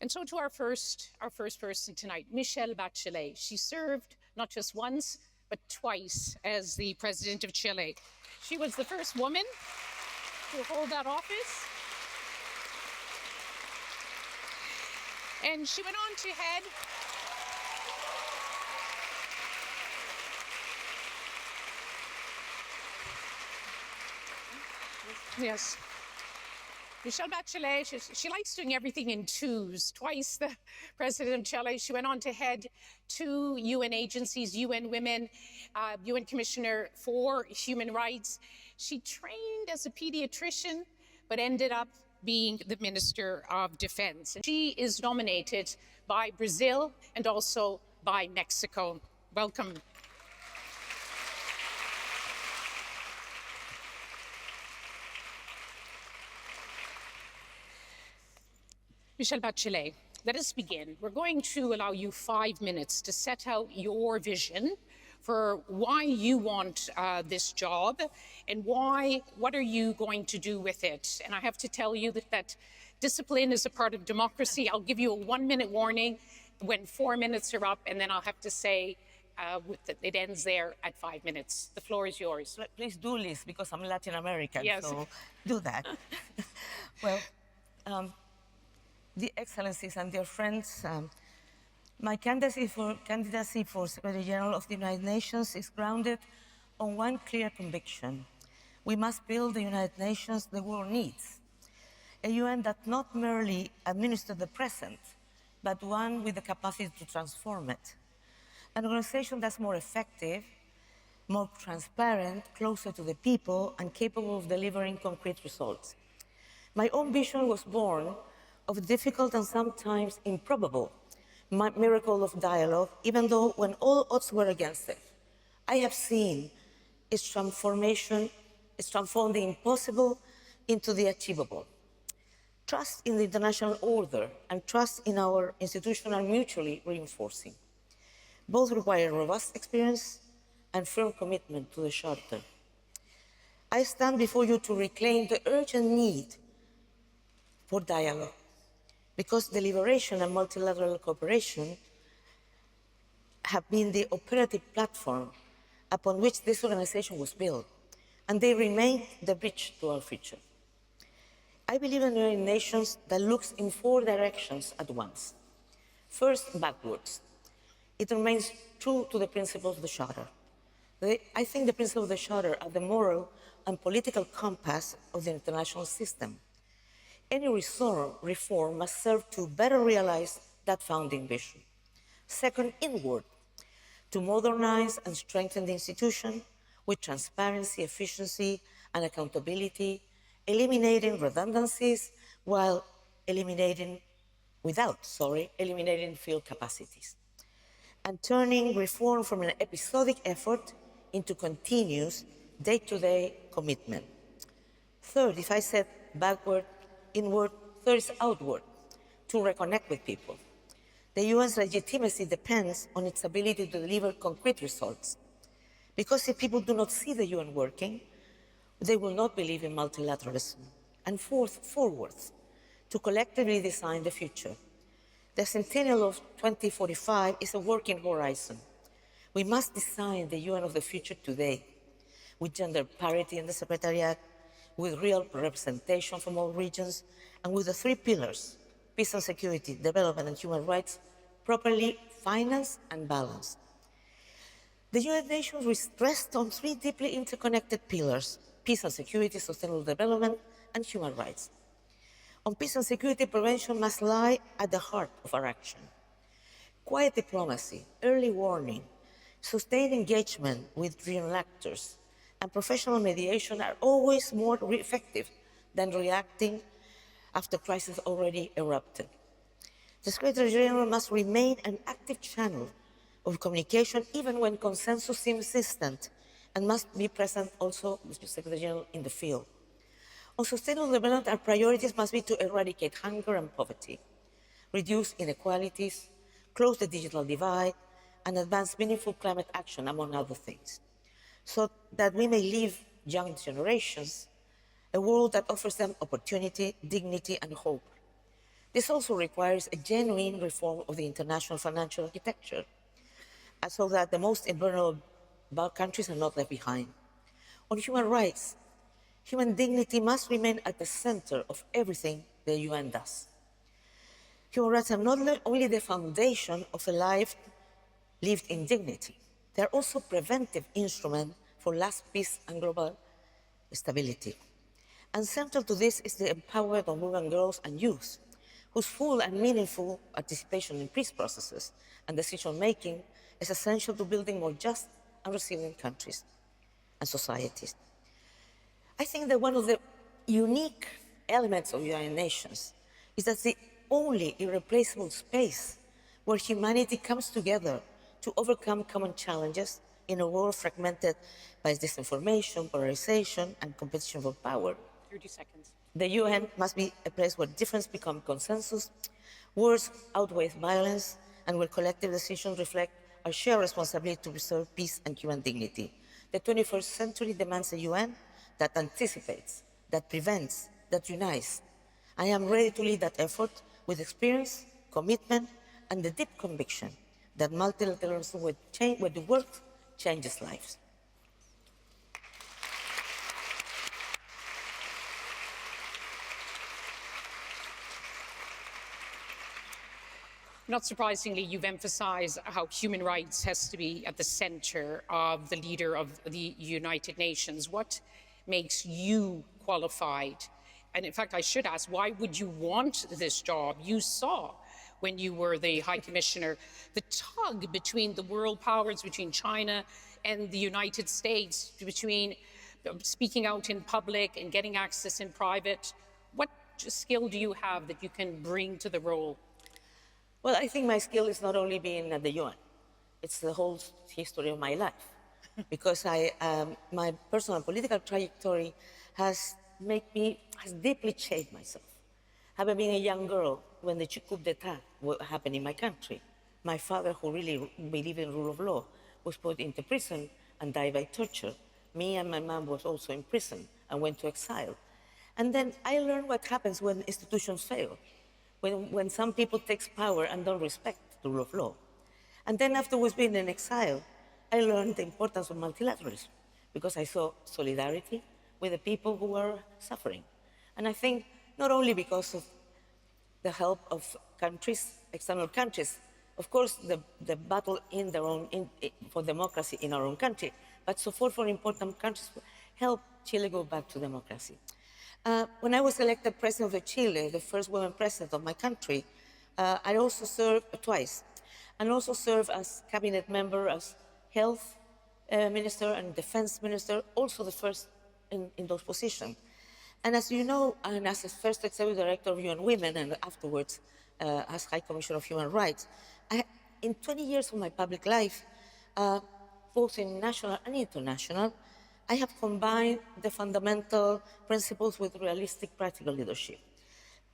And so to our first person tonight, Michelle Bachelet. She served not just once, but twice as the President of Chile. She was the first woman to hold that office. And she went on to head Yes. Michelle Bachelet, she likes doing everything in twos. Twice the President of Chile. She went on to head two UN agencies, UN Women, UN Commissioner for Human Rights. She trained as a pediatrician, but ended up being the Minister of Defense. And she is nominated by Brazil and also by Mexico. Welcome. Michelle Bachelet, let us begin. We're going to allow you 5 minutes to set out your vision for why you want this job and what are you going to do with it. And I have to tell you that discipline is a part of democracy. I'll give you a 1-minute warning when 4 minutes are up, and then I'll have to say it ends there at 5 minutes. The floor is yours. Please do, Liz, because I'm Latin American, Yes. so do that. Well, the Excellencies and dear friends, my candidacy for Secretary General of the United Nations is grounded on one clear conviction. We must build the United Nations the world needs, a UN that not merely administers the present, but one with the capacity to transform it. An organization that's more effective, more transparent, closer to the people, and capable of delivering concrete results. My own vision was born of a difficult and sometimes improbable miracle of dialogue, even though when all odds were against it. I have seen its transformation, its transformed the impossible into the achievable. Trust in the international order and trust in our institution are mutually reinforcing. Both require robust experience and firm commitment to the Charter. I stand before you to reclaim the urgent need for dialogue, because deliberation and multilateral cooperation have been the operative platform upon which this organization was built, and they remain the bridge to our future. I believe in a nations that looks in 4 directions at once. First, backwards. It remains true to the principles of the Charter. I think the principles of the Charter are the moral and political compass of the international system. Any reform must serve to better realize that founding vision. Second, inward, to modernize and strengthen the institution with transparency, efficiency, and accountability, eliminating redundancies while eliminating field capacities, and turning reform from an episodic effort into continuous day-to-day commitment. Third, if I said backward, inward, third is outward, to reconnect with people. The UN's legitimacy depends on its ability to deliver concrete results. Because if people do not see the UN working, they will not believe in multilateralism. And fourth, forward, to collectively design the future. The centennial of 2045 is a working horizon. We must design the UN of the future today, with gender parity in the Secretariat, with real representation from all regions, and with the 3 pillars, peace and security, development, and human rights, properly financed and balanced. The United Nations rests on 3 deeply interconnected pillars: peace and security, sustainable development, and human rights. On peace and security, prevention must lie at the heart of our action. Quiet diplomacy, early warning, sustained engagement with regional actors, and professional mediation are always more effective than reacting after crisis already erupted. The Secretary General must remain an active channel of communication even when consensus seems distant, and must be present also, Mr. Secretary General, in the field. On sustainable development, our priorities must be to eradicate hunger and poverty, reduce inequalities, close the digital divide, and advance meaningful climate action, among other things, so that we may leave young generations a world that offers them opportunity, dignity, and hope. This also requires a genuine reform of the international financial architecture, so that the most vulnerable countries are not left behind. On human rights, human dignity must remain at the center of everything the UN does. Human rights are not only the foundation of a life lived in dignity, they are also a preventive instrument for lasting peace and global stability. And central to this is the empowerment of women, girls, and youth, whose full and meaningful participation in peace processes and decision-making is essential to building more just and resilient countries and societies. I think that one of the unique elements of the United Nations is that the only irreplaceable space where humanity comes together to overcome common challenges in a world fragmented by disinformation, polarization, and competition for power. 30 seconds. The UN must be a place where difference becomes consensus, words outweigh violence, and where collective decisions reflect our shared responsibility to preserve peace and human dignity. The 21st century demands a UN that anticipates, that prevents, that unites. I am ready to lead that effort with experience, commitment, and the deep conviction that multilateralism with the work changes lives. Not surprisingly, you've emphasized how human rights has to be at the center of the leader of the United Nations. What makes you qualified? And in fact, I should ask, why would you want this job? You saw when you were the High Commissioner, the tug between the world powers, between China and the United States, between speaking out in public and getting access in private. What skill do you have that you can bring to the role? Well, I think my skill is not only being at the UN, it's the whole history of my life. Because my personal political trajectory has deeply shaped myself. Having been a young girl when the coup d'etat happened in my country, my father, who really believed in rule of law, was put into prison and died by torture. Me and my mom was also in prison and went to exile. And then I learned what happens when institutions fail. When some people take power and don't respect the rule of law. And then afterwards being in exile, I learned the importance of multilateralism because I saw solidarity with the people who were suffering. And I think not only because of the help of countries, external countries, of course the battle for democracy in our own country, but support for important countries helped Chile go back to democracy. When I was elected President of Chile, the first woman president of my country, I also served twice, and also served as cabinet member, as health minister and defense minister, also the first in those positions. And as you know, and as the first executive director of UN Women, and afterwards as High Commissioner of Human Rights, in 20 years of my public life, both in national and international, I have combined the fundamental principles with realistic practical leadership.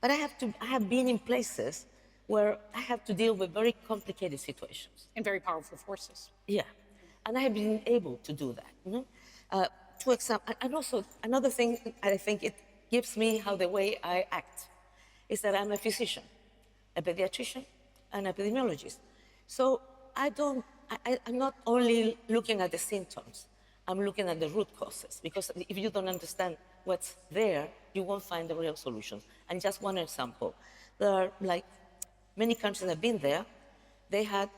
But I have been in places where I have to deal with very complicated situations. And very powerful forces. Yeah, and I have been able to do that. To example, and also another thing I think it gives me how the way I act is that I'm a physician, a pediatrician, and an epidemiologist. So I'm not only looking at the symptoms, I'm looking at the root causes, because if you don't understand what's there, you won't find the real solution. And just one example, there are like many countries that have been there, they had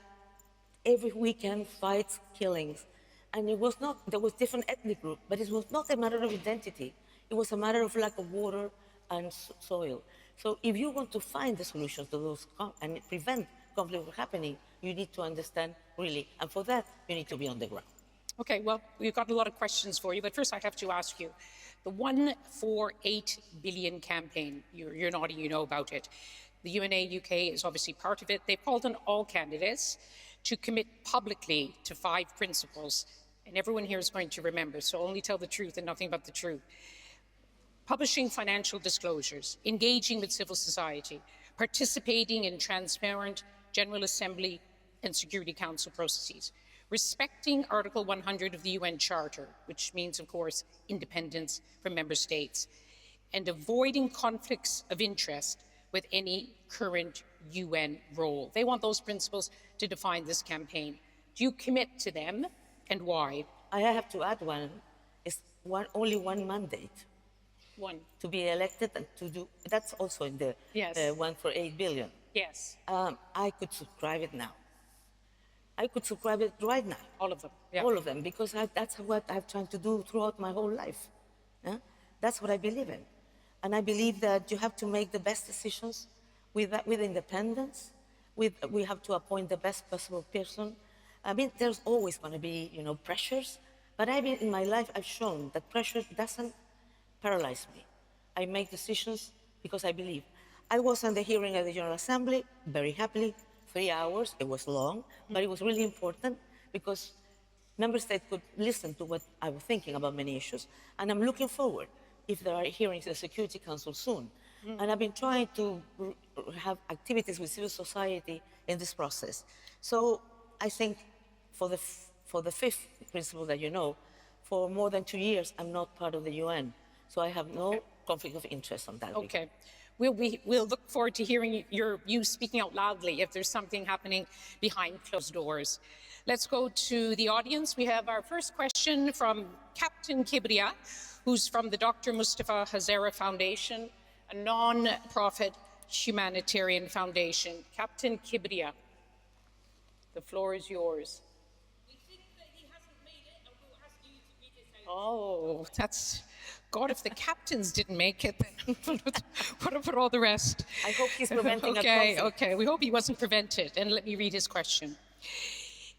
every weekend fights, killings, and there was different ethnic groups, but it was not a matter of identity. It was a matter of lack of water and soil. So if you want to find the solutions to those and prevent conflict from happening, you need to understand really, and for that, you need to be on the ground. Okay, well, we've got a lot of questions for you, but first I have to ask you, the 148 billion campaign, you're nodding, you know about it. The UNA UK is obviously part of it. They've called on all candidates to commit publicly to 5 principles, and everyone here is going to remember, so only tell the truth and nothing but the truth. Publishing financial disclosures, engaging with civil society, participating in transparent General Assembly and Security Council processes, respecting Article 100 of the UN Charter, which means, of course, independence from member states, and avoiding conflicts of interest with any current UN role. They want those principles to define this campaign. Do you commit to them, and why? I have to add one. It's only one mandate. One. To be elected and to do, that's also in the Yes. one for 8 billion. Yes. I could subscribe it now. I could subscribe it right now. All of them. Yeah. All of them, because that's what I've tried to do throughout my whole life. Yeah? That's what I believe in. And I believe that you have to make the best decisions with independence. We have to appoint the best possible person. I mean, there's always going to be, pressures. But in my life, I've shown that pressure doesn't paralyze me. I make decisions because I believe. I was on the hearing at the General Assembly, very happily, 3 hours. It was long, but it was really important because member states could listen to what I was thinking about many issues. And I'm looking forward if there are hearings in the Security Council soon. And I've been trying to have activities with civil society in this process. So I think for the fifth principle that you know, for more than 2 years, I'm not part of the UN. So I have no conflict of interest on that. Okay. We'll look forward to hearing you speaking out loudly if there's something happening behind closed doors. Let's go to the audience. We have our first question from Captain Kibria, who's from the Dr. Mustafa Hazara Foundation, a non-profit humanitarian foundation. Captain Kibria, the floor is yours. We think that he hasn't made it, and we'll ask you to read it out. Oh, that's... God, if the captains didn't make it, then what about all the rest? I hope he's preventing a conflict. Okay, we hope he wasn't prevented. And let me read his question.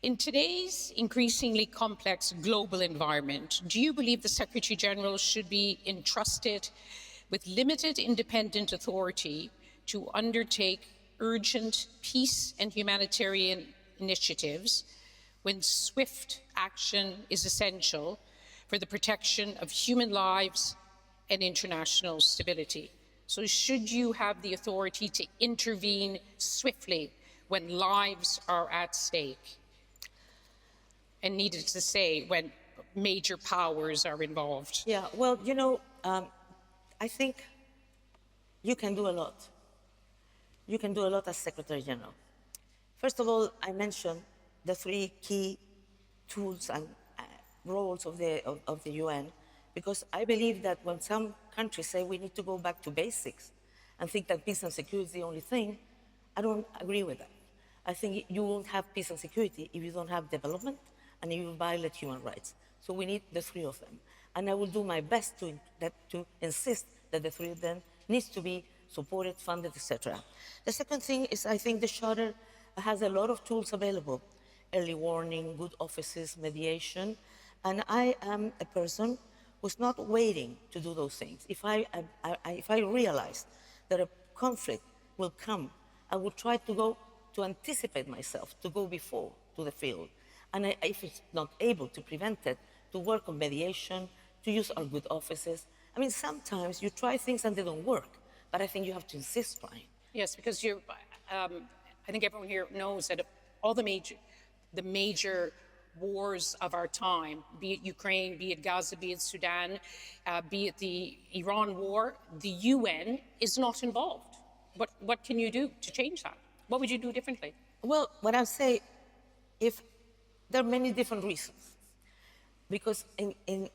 In today's increasingly complex global environment, do you believe the Secretary General should be entrusted with limited independent authority to undertake urgent peace and humanitarian initiatives when swift action is essential for the protection of human lives and international stability? So should you have the authority to intervene swiftly when lives are at stake? And needed to say, when major powers are involved. Yeah, well, I think you can do a lot. You can do a lot as Secretary General. First of all, I mentioned the 3 key tools and roles of the UN, because I believe that when some countries say we need to go back to basics and think that peace and security is the only thing, I don't agree with that. I think you won't have peace and security if you don't have development and you violate human rights. So we need the 3 of them. And I will do my best to insist that the 3 of them needs to be supported, funded, etc. The second thing is, I think the Charter has a lot of tools available: early warning, good offices, mediation. And I am a person who's not waiting to do those things. If I realize that a conflict will come, I will try to anticipate myself, to go before to the field. And if it's not able to prevent it, to work on mediation, to use our good offices. I mean, sometimes you try things and they don't work, but I think you have to insist trying. Yes, because I think everyone here knows that all the major wars of our time, be it Ukraine, be it Gaza, be it Sudan, be it the Iran war, the UN is not involved. What can you do to change that? What would you do differently? Well, what I say, if there are many different reasons, because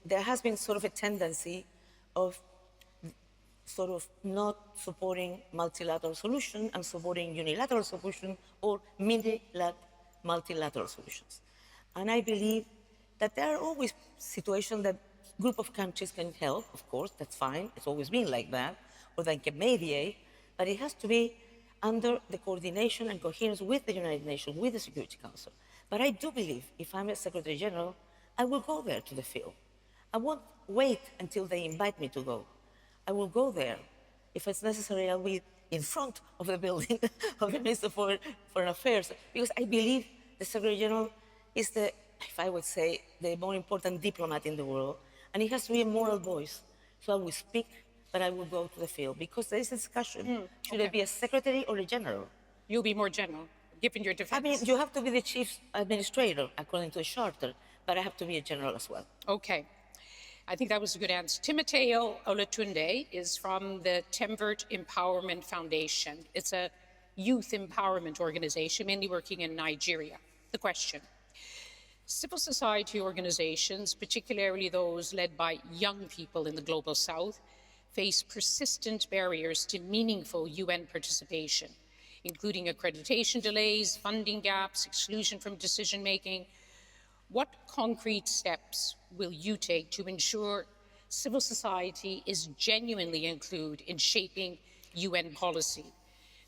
there has been sort of a tendency of sort of not supporting multilateral solution and supporting unilateral solution or multilateral solutions. And I believe that there are always situations that group of countries can help, of course, that's fine, it's always been like that, or they can mediate, but it has to be under the coordination and coherence with the United Nations, with the Security Council. But I do believe, if I'm a Secretary General, I will go there to the field. I won't wait until they invite me to go. I will go there. If it's necessary, I'll be in front of the building of the Minister for Foreign Affairs, because I believe the Secretary General is if I would say, the more important diplomat in the world, and he has to be a moral voice. So I will speak, but I will go to the field, because there is a discussion. Should I be a secretary or a general? You'll be more general, given your defense. I mean, you have to be the chief administrator, according to the charter, but I have to be a general as well. Okay. I think that was a good answer. Timoteo Olatunde is from the Temvert Empowerment Foundation. It's a youth empowerment organization, mainly working in Nigeria. The question: civil society organizations, particularly those led by young people in the global south, face persistent barriers to meaningful UN participation, including accreditation delays, funding gaps, exclusion from decision making. What concrete steps will you take to ensure civil society is genuinely included in shaping UN policy,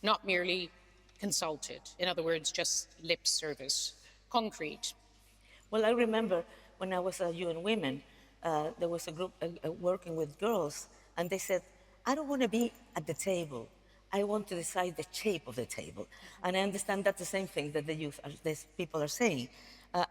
not merely consulted? In other words, just lip service. Concrete. Well, I remember when I was at UN Women, there was a group working with girls, and they said, I don't want to be at the table. I want to decide the shape of the table. And I understand that's the same thing that the youth, these people are saying.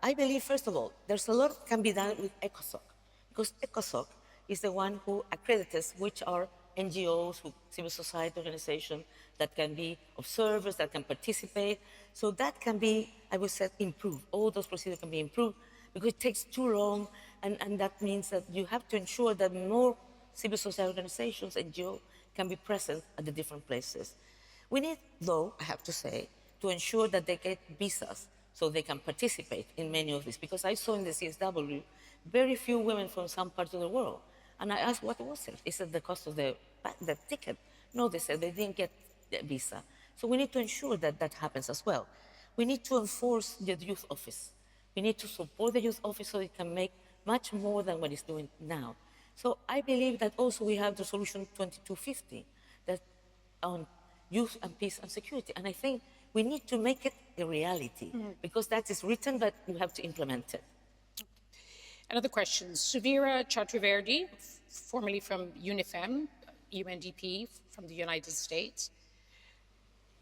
I believe, first of all, there's a lot that can be done with ECOSOC, because ECOSOC is the one who accredits which are NGOs, civil society organizations that can be observers, that can participate. So that can be, I would say, improved. All those procedures can be improved because it takes too long, and that means that you have to ensure that more civil society organizations, NGOs, can be present at the different places. We need, though, I have to say, to ensure that they get visas so they can participate in many of these. Because I saw in the CSW very few women from some parts of the world. And I asked, what was it? Is it the cost of the ticket? No, they said they didn't get the visa. So we need to ensure that that happens as well. We need to enforce the youth office. We need to support the youth office so it can make much more than what it's doing now. So I believe that also we have the solution 2250 that on youth and peace and security. And I think we need to make it a reality because that is written, but we have to implement it. Another question. Suvira Chakravarti, formerly from UNIFEM, UNDP from the United States.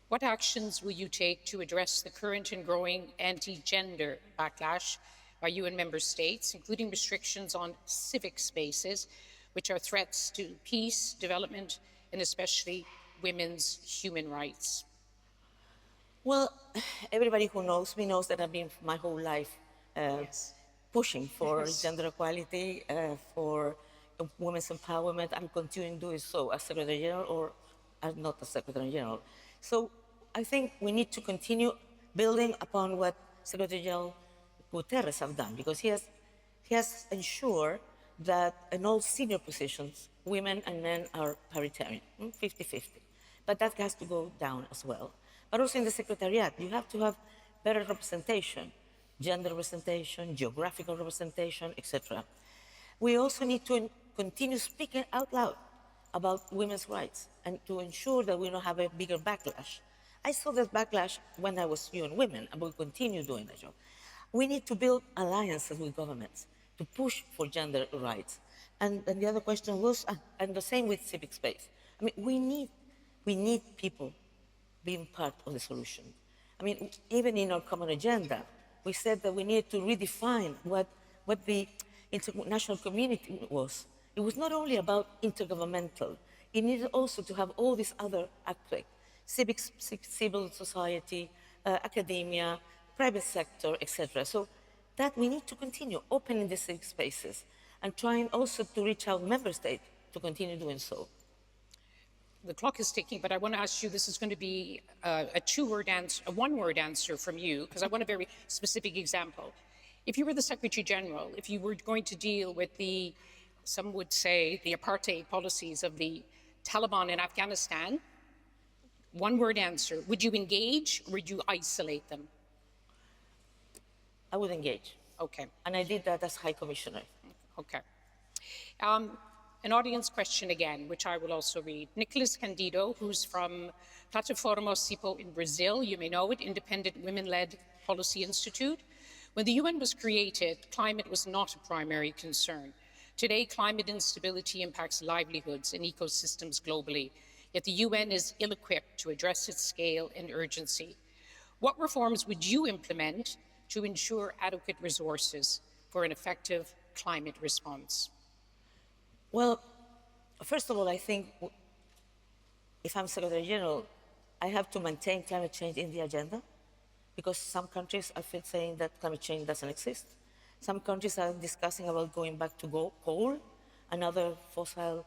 What actions will you take to address the current and growing anti-gender backlash by UN member states, including restrictions on civic spaces, which are threats to peace, development, and especially women's human rights? Well, everybody who knows me knows that I've been my whole life pushing for gender equality, for women's empowerment. I'm continuing doing so as Secretary General or as not as Secretary General. So I think we need to continue building upon what Secretary General Guterres have done, because he has ensured that in all senior positions, women and men are paritarian, 50-50. But that has to go down as well. But also in the Secretariat, you have to have better representation, gender representation, geographical representation, etc. We also need to continue speaking out loud about women's rights and to ensure that we don't have a bigger backlash. I saw that backlash when I was UN Women, and we'll continue doing that job. We need to build alliances with governments to push for gender rights. And the other question was, and the same with civic space. I mean, we need people being part of the solution. I mean, even in our common agenda, we said that we needed to redefine what the international community was. It was not only about intergovernmental, it needed also to have all these other aspects, civil society, academia, private sector, etc. So that we need to continue opening the civic spaces and trying also to reach out member states to continue doing so. The clock is ticking, but I want to ask you, this is going to be a two-word answer, a one-word answer from you, because I want a very specific example. If you were the Secretary General, if you were going to deal with the, some would say, the apartheid policies of the Taliban in Afghanistan, one-word answer, would you engage or would you isolate them? I would engage. Okay. And I did that as High Commissioner. Okay. An audience question again, which I will also read. Nicholas Candido, who's from Plataforma Cipo in Brazil, you may know it, independent women-led policy institute. When the UN was created, climate was not a primary concern. Today, climate instability impacts livelihoods and ecosystems globally, yet the UN is ill-equipped to address its scale and urgency. What reforms would you implement to ensure adequate resources for an effective climate response? Well, first of all, I think if I'm Secretary General, I have to maintain climate change in the agenda, because some countries I feel saying that climate change doesn't exist. Some countries are discussing about going back to coal, and other fossil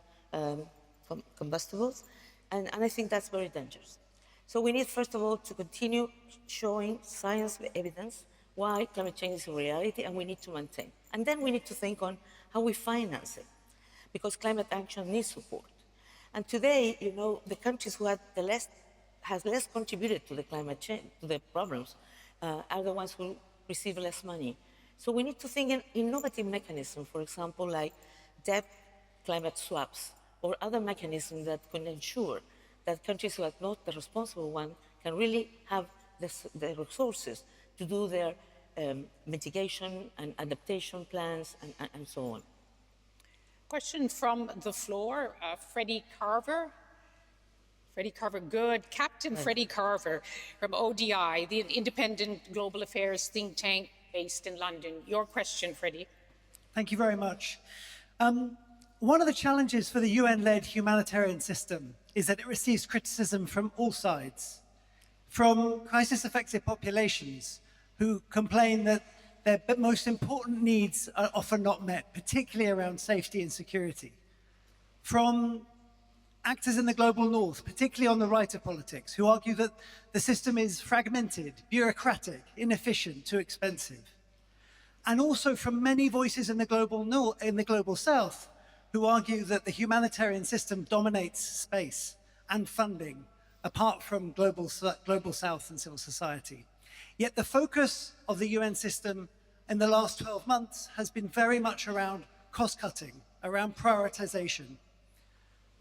combustibles. And I think that's very dangerous. So we need, first of all, to continue showing science evidence why climate change is a reality, and we need to maintain. And then we need to think on how we finance it, because climate action needs support. And today, you know, the countries who has less contributed to the climate change, to the problems, are the ones who receive less money. So we need to think in innovative mechanisms, for example, like debt climate swaps, or other mechanisms that can ensure that countries who are not the responsible one can really have the resources to do their mitigation and adaptation plans and so on. Question from the floor, Freddie Carver. Freddie Carver, good. Captain Freddie Carver from ODI, the Independent Global Affairs think tank based in London. Your question, Freddie. Thank you very much. One of the challenges for the UN-led humanitarian system is that it receives criticism from all sides, from crisis-affected populations who complain that their most important needs are often not met, particularly around safety and security, from actors in the global north, particularly on the right of politics, who argue that the system is fragmented, bureaucratic, inefficient, too expensive, and also from many voices in the global south, who argue that the humanitarian system dominates space and funding, apart from global south and civil society. Yet the focus of the UN system in the last 12 months has been very much around cost-cutting, around prioritization,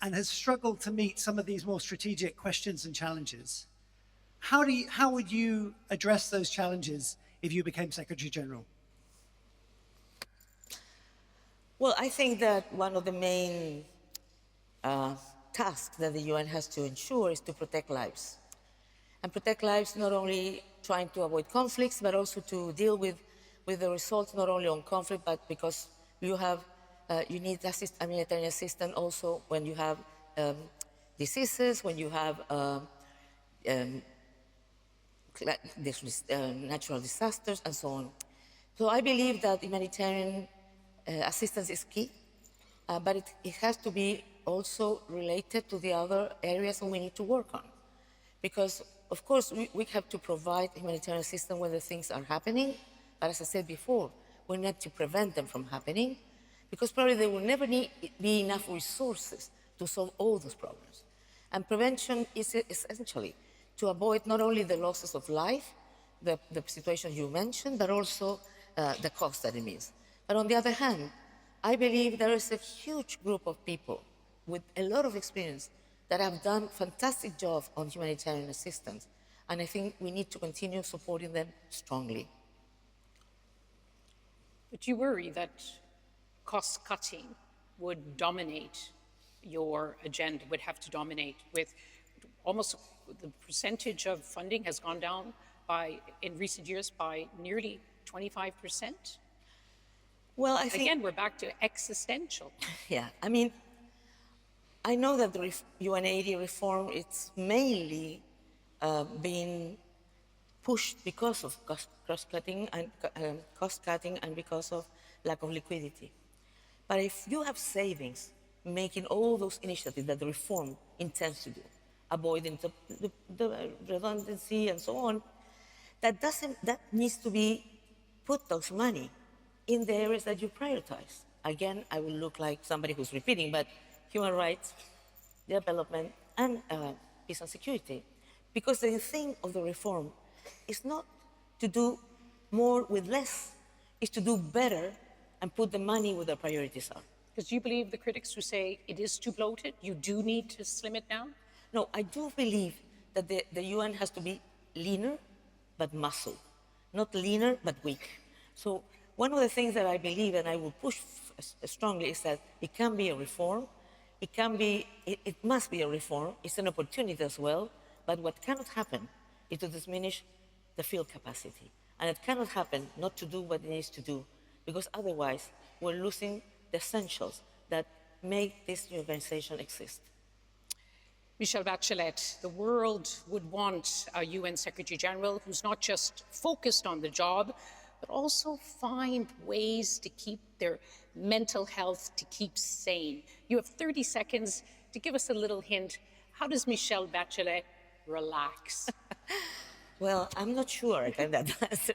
and has struggled to meet some of these more strategic questions and challenges. How would you address those challenges if you became Secretary General? Well, I think that one of the main tasks that the UN has to ensure is to protect lives. And protect lives not only trying to avoid conflicts, but also to deal with the results not only on conflict, but because you need humanitarian assistance also when you have diseases, when you have natural disasters, and so on. So I believe that humanitarian assistance is key, but it has to be also related to the other areas that we need to work on. Because, of course, we have to provide humanitarian assistance when the things are happening, but as I said before, we need to prevent them from happening, because probably there will never be enough resources to solve all those problems. And prevention is essentially to avoid not only the losses of life, the situation you mentioned, but also the cost that it means. But on the other hand, I believe there is a huge group of people with a lot of experience that have done a fantastic job on humanitarian assistance. And I think we need to continue supporting them strongly. But you worry that cost-cutting would dominate your agenda, would have to dominate, with almost the percentage of funding has gone down in recent years by nearly 25%. Well, I think... Again, we're back to existential. Yeah, I mean, I know that the UNAID reform, it's mainly being pushed because of cost-cutting and because of lack of liquidity. But if you have savings, making all those initiatives that the reform intends to do, avoiding the redundancy and so on, that needs to be put those money in the areas that you prioritize. Again, I will look like somebody who's repeating, but human rights, development, and peace and security. Because the thing of the reform is not to do more with less, it's to do better and put the money where the priorities are. Because you believe the critics who say it is too bloated, you do need to slim it down? No, I do believe that the UN has to be leaner, but muscle. Not leaner, but weak. So one of the things that I believe, and I will push strongly, is that it can be a reform. It must be a reform. It's an opportunity as well. But what cannot happen is to diminish the field capacity. And it cannot happen not to do what it needs to do, because otherwise we're losing the essentials that make this new organization exist. Michelle Bachelet, the world would want a UN Secretary General who's not just focused on the job, but also find ways to keep their mental health, to keep sane. You have 30 seconds to give us a little hint. How does Michelle Bachelet relax? Well, I'm not sure I can that answer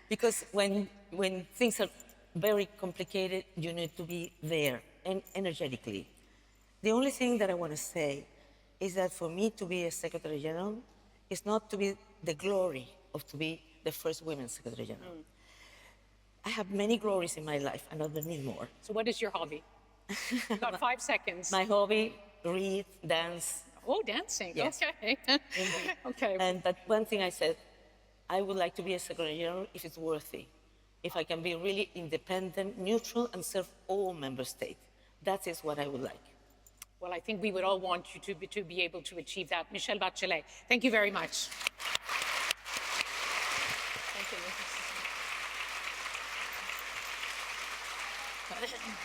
because when things are very complicated, you need to be there and energetically. The only thing that I want to say is that for me to be a Secretary General is not to be the glory of to be the first women Secretary General. I have many glories in my life and I don't need more. So what is your hobby? You've got 5 seconds. My hobby, read, dance. Oh, dancing. Yes. Okay. Okay. But one thing I said, I would like to be a Secretary General if it's worthy, if I can be really independent, neutral, and serve all member states. That is what I would like. Well, I think we would all want you to be able to achieve that. Michelle Bachelet, thank you very much. Thank you.